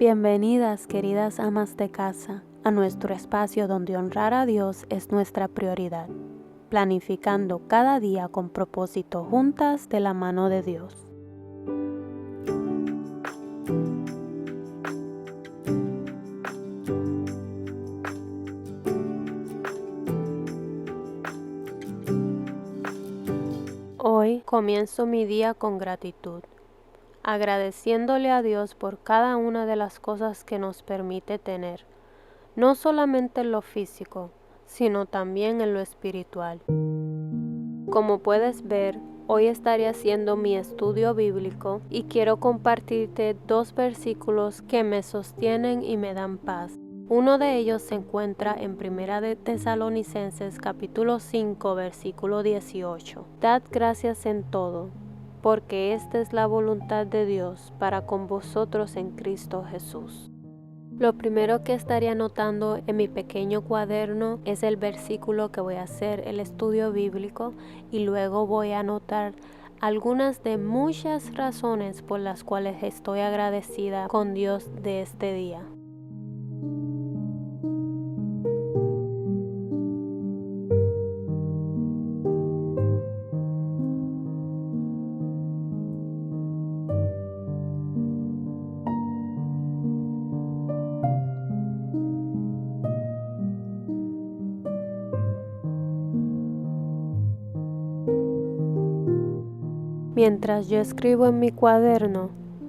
Bienvenidas, queridas amas de casa, a nuestro espacio donde honrar a Dios es nuestra prioridad, planificando cada día con propósito juntas de la mano de Dios. Hoy comienzo mi día con gratitud, agradeciéndole a Dios por cada una de las cosas que nos permite tener, no solamente en lo físico, sino también en lo espiritual. Como puedes ver, hoy estaré haciendo mi estudio bíblico y quiero compartirte 2 versículos que me sostienen y me dan paz. Uno de ellos se encuentra en 1 de Tesalonicenses capítulo 5 versículo 18. Dad gracias en todo, porque esta es la voluntad de Dios para con vosotros en Cristo Jesús. Lo primero que estaré anotando en mi pequeño cuaderno es el versículo que voy a hacer el estudio bíblico y luego voy a anotar algunas de muchas razones por las cuales estoy agradecida con Dios de este día. Mientras yo escribo en mi cuaderno,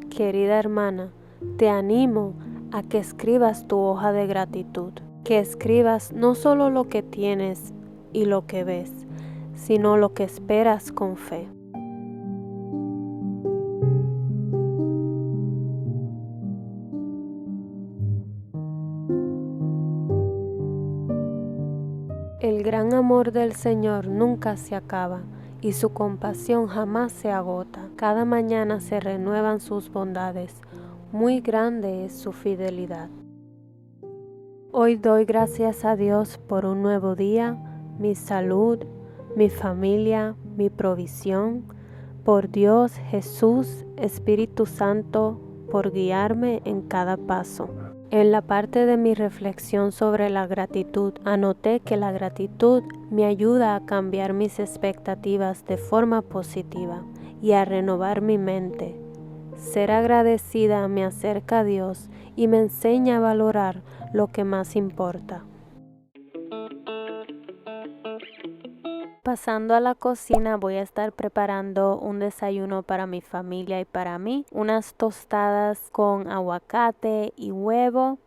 querida hermana, te animo a que escribas tu hoja de gratitud, que escribas no solo lo que tienes y lo que ves, sino lo que esperas con fe. El gran amor del Señor nunca se acaba y su compasión jamás se agota. Cada mañana se renuevan sus bondades. Muy grande es su fidelidad. Hoy doy gracias a Dios por un nuevo día, mi salud, mi familia, mi provisión, por Dios, Jesús, Espíritu Santo, por guiarme en cada paso. En la parte de mi reflexión sobre la gratitud, anoté que la gratitud me ayuda a cambiar mis expectativas de forma positiva y a renovar mi mente. Ser agradecida me acerca a Dios y me enseña a valorar lo que más importa. Pasando a la cocina, voy a estar preparando un desayuno para mi familia y para mí. Unas tostadas con aguacate y huevo.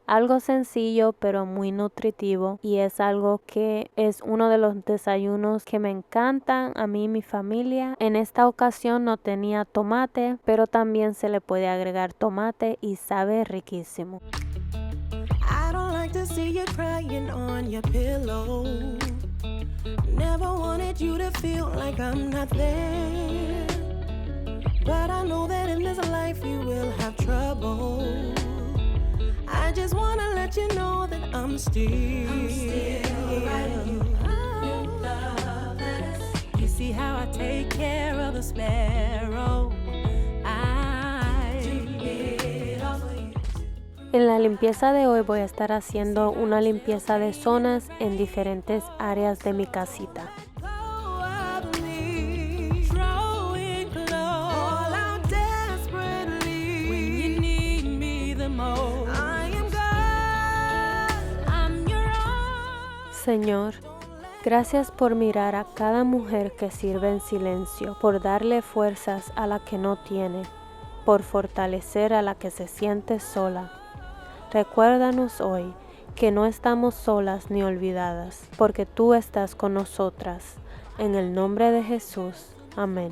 Algo sencillo pero muy nutritivo y es algo que es uno de los desayunos que me encantan a mí y mi familia. En esta ocasión no tenía tomate, pero también se le puede agregar tomate y sabe riquísimo. I don't like to see you crying on your pillow. Never wanted you to feel like I'm not there. But I know that in this life you will have trouble. I just wanna let you know that I'm still writing you love letters. You see how I take care of the sparrow. En la limpieza de hoy voy a estar haciendo una limpieza de zonas en diferentes áreas de mi casita. Señor, gracias por mirar a cada mujer que sirve en silencio, por darle fuerzas a la que no tiene, por fortalecer a la que se siente sola. Recuérdanos hoy que no estamos solas ni olvidadas, porque tú estás con nosotras. En el nombre de Jesús. Amén.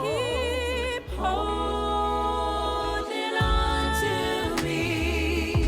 Keep holding on to me.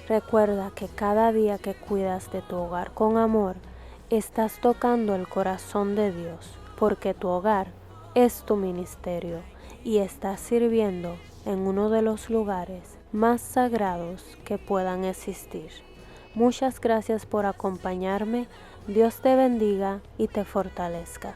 Recuerda que cada día que cuidas de tu hogar con amor, estás tocando el corazón de Dios, porque tu hogar es tu ministerio y estás sirviendo en uno de los lugares más sagrados que puedan existir. Muchas gracias por acompañarme. Dios te bendiga y te fortalezca.